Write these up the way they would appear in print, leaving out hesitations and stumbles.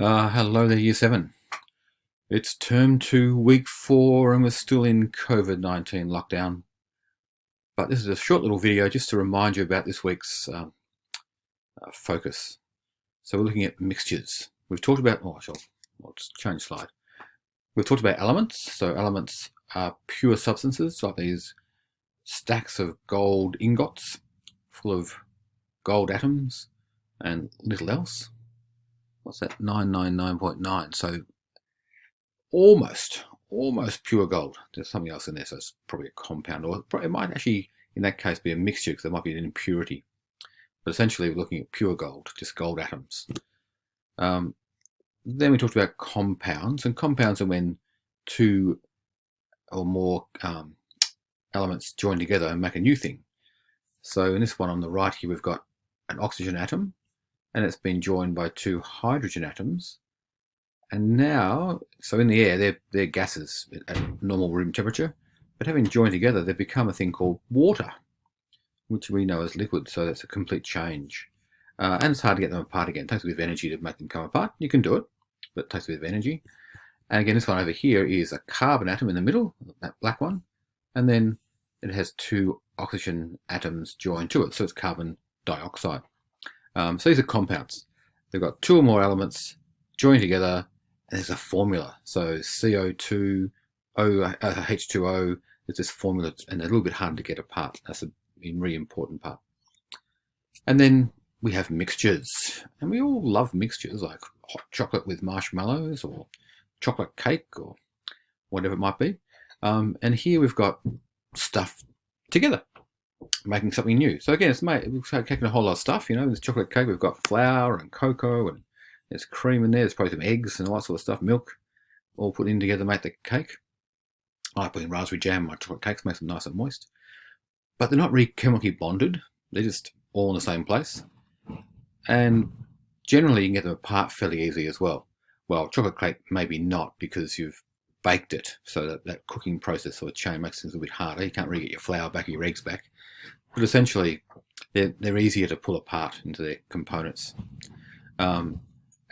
Hello there, Year 7. It's term 2, week 4, and we're still in COVID-19 lockdown. But this is a short little video just to remind you about this week's focus. So we're looking at mixtures. We've talked about, I'll just change slide. We've talked about elements. So elements are pure substances, like these stacks of gold ingots full of gold atoms and little else. What's that? 999.9. So almost pure gold. There's something else in there, so it's probably a compound, or it might actually, in that case, be a mixture because there might be an impurity. But essentially, we're looking at pure gold, just gold atoms. Then we talked about compounds, and compounds are when two or more elements join together and make a new thing. So in this one on the right here, we've got an oxygen atom, and it's been joined by two hydrogen atoms. And now, so in the air, they're gases at normal room temperature, but having joined together, they've become a thing called water, which we know as liquid, so that's a complete change. And it's hard to get them apart again. It takes a bit of energy to make them come apart. You can do it, but it takes a bit of energy. And again, this one over here is a carbon atom in the middle, that black one, and then it has two oxygen atoms joined to it, so it's carbon dioxide. So these are compounds. They've got two or more elements joined together, and there's a formula. So CO2, H2O, there's this formula, and they're a little bit hard to get apart. That's a really important part. And then we have mixtures, and we all love mixtures, like hot chocolate with marshmallows, or chocolate cake, or whatever it might be. And here we've got stuff together, making something new. So again, we've taken a whole lot of stuff. You know, there's chocolate cake, we've got flour and cocoa, and there's cream in there, there's probably some eggs and all that sort of stuff, milk, all put in together to make the cake. I like putting raspberry jam on my chocolate cakes, makes them nice and moist. But they're not really chemically bonded, they're just all in the same place. And generally you can get them apart fairly easily as well. Well, chocolate cake maybe not, because you've baked it, so that cooking process or chain makes things a bit harder. You can't really get your flour back or your eggs back. But essentially, they're easier to pull apart into their components.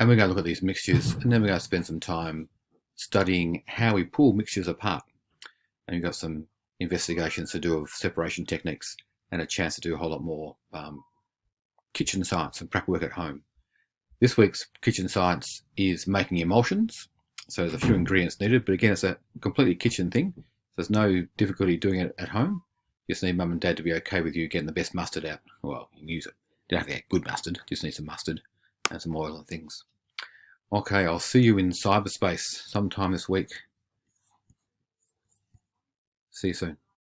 And we're going to look at these mixtures, and then we're going to spend some time studying how we pull mixtures apart. And we've got some investigations to do of separation techniques and a chance to do a whole lot more kitchen science and prep work at home. This week's kitchen science is making emulsions. So there's a few ingredients needed, but again, it's a completely kitchen thing. There's no difficulty doing it at home. You just need mum and dad to be okay with you getting the best mustard out. Well, you can use it. You don't have to get good mustard, just need some mustard and some oil and things. Okay, I'll see you in cyberspace sometime this week. See you soon.